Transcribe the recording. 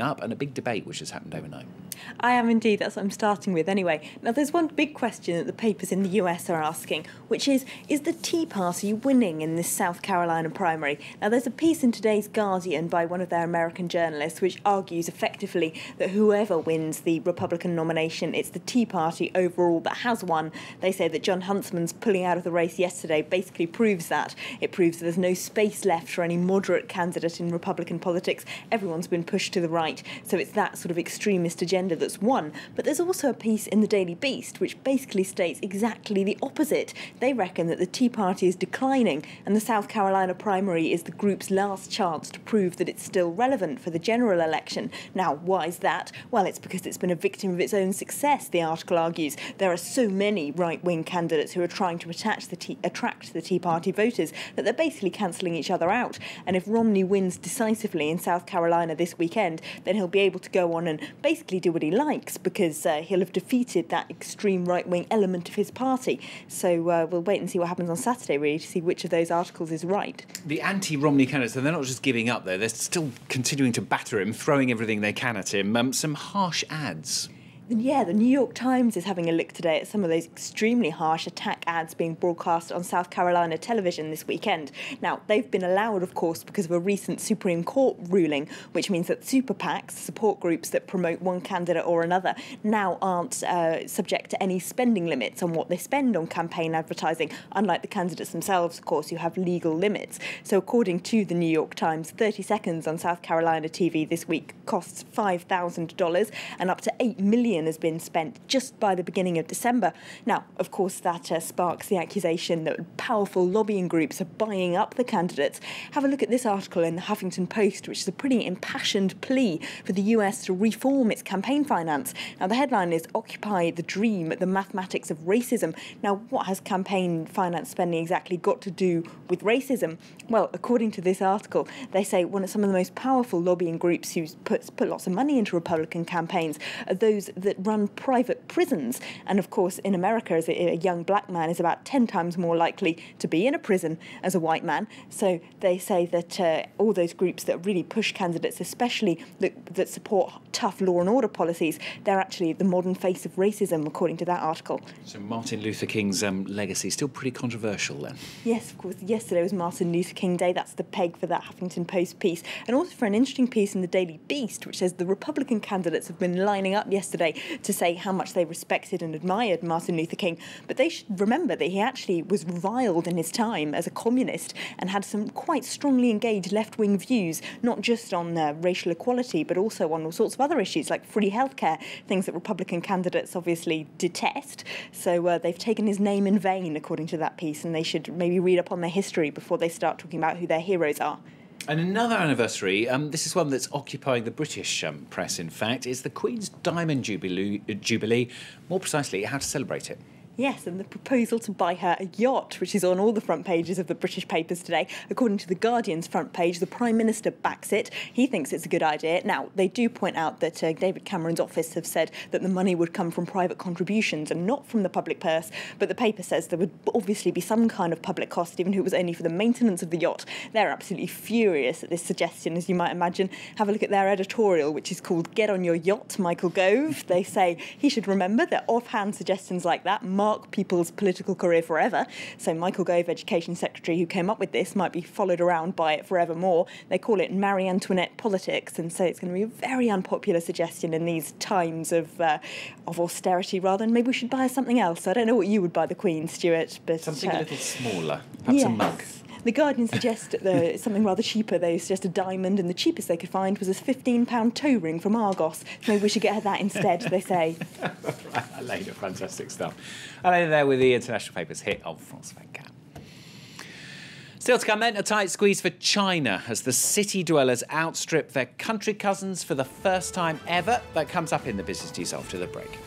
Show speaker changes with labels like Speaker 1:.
Speaker 1: up and a big debate which has happened overnight.
Speaker 2: I am indeed. That's what I'm starting with anyway. Now, there's one big question that the papers in the US are asking, which is the Tea Party winning in this South Carolina primary? Now, there's a piece in today's Guardian by one of their American journalists which argues effectively that whoever wins the Republican nomination, it's the Tea Party overall that has won. They say that John Huntsman's pulling out of the race yesterday basically proves that. It proves that there's no space left for any moderate candidate in Republican politics. Everyone's been pushed to the right. So it's that sort of extremist agenda that's won. But there's also a piece in the Daily Beast which basically states exactly the opposite. They reckon that the Tea Party is declining and the South Carolina primary is the group's last chance to prove that it's still relevant for the general election. Now, why is that? Well, it's because it's been a victim of its own success, the article argues. There are so many right-wing candidates who are trying to attract the Tea Party voters that they're basically cancelling each other out. And if Romney wins decisively in South Carolina this weekend, then he'll be able to go on and basically do what he likes because he'll have defeated that extreme right-wing element of his party. So we'll wait and see what happens on Saturday, really, to see which of those articles is right.
Speaker 1: The anti-Romney candidates, they're not just giving up, though. They're still continuing to batter him, throwing everything they can at him. Some harsh ads.
Speaker 2: Yeah, the New York Times is having a look today at some of those extremely harsh attack ads being broadcast on South Carolina television this weekend. Now, they've been allowed, of course, because of a recent Supreme Court ruling, which means that super PACs, support groups that promote one candidate or another, now aren't subject to any spending limits on what they spend on campaign advertising, unlike the candidates themselves, of course, who have legal limits. So according to the New York Times, 30 seconds on South Carolina TV this week costs $5,000 and up to $8 million has been spent just by the beginning of December. Now, of course, that sparks the accusation that powerful lobbying groups are buying up the candidates. Have a look at this article in the Huffington Post, which is a pretty impassioned plea for the US to reform its campaign finance. Now, the headline is "Occupy the Dream, the Mathematics of Racism." Now, what has campaign finance spending exactly got to do with racism? Well, according to this article, they say some of the most powerful lobbying groups who put lots of money into Republican campaigns are those that run private prisons. And of course, in America, as a young black man is about 10 times more likely to be in a prison as a white man. So they say that all those groups that really push candidates, especially that support tough law and order policies, they're actually the modern face of racism, according to that article.
Speaker 1: So Martin Luther King's legacy still pretty controversial then?
Speaker 2: Yes, of course. Yesterday was Martin Luther King Day. That's the peg for that Huffington Post piece. And also for an interesting piece in the Daily Beast, which says the Republican candidates have been lining up yesterday to say how much they respected and admired Martin Luther King. But they should remember that he actually was reviled in his time as a communist and had some quite strongly engaged left-wing views, not just on racial equality, but also on all sorts of other issues like free healthcare, things that Republican candidates obviously detest. So they've taken his name in vain, according to that piece, and they should maybe read up on their history before they start talking about who their heroes are.
Speaker 1: And another anniversary, this is one that's occupying the British press, in fact, is the Queen's Diamond Jubilee, more precisely, how to celebrate it.
Speaker 2: Yes, and the proposal to buy her a yacht, which is on all the front pages of the British papers today. According to the Guardian's front page, the Prime Minister backs it. He thinks it's a good idea. Now, they do point out that David Cameron's office have said that the money would come from private contributions and not from the public purse. But the paper says there would obviously be some kind of public cost, even if it was only for the maintenance of the yacht. They're absolutely furious at this suggestion, as you might imagine. Have a look at their editorial, which is called "Get on Your Yacht, Michael Gove." They say he should remember that offhand suggestions like that mark people's political career forever. So Michael Gove, Education Secretary, who came up with this, might be followed around by it forevermore. They call it Marie Antoinette politics, and so it's going to be a very unpopular suggestion in these times of austerity, rather. And maybe we should buy her something else. I don't know what you would buy the Queen, Stuart, but
Speaker 1: something a little smaller, perhaps a mug.
Speaker 2: The Guardian suggests something rather cheaper. They suggest a diamond, and the cheapest they could find was a £15 toe ring from Argos. Maybe we should get her that instead, they say.
Speaker 1: Right, Elena, fantastic stuff. Elena there with the international papers hit on France 24. Still to come then, a tight squeeze for China as the city dwellers outstrip their country cousins for the first time ever. That comes up in the business news after the break.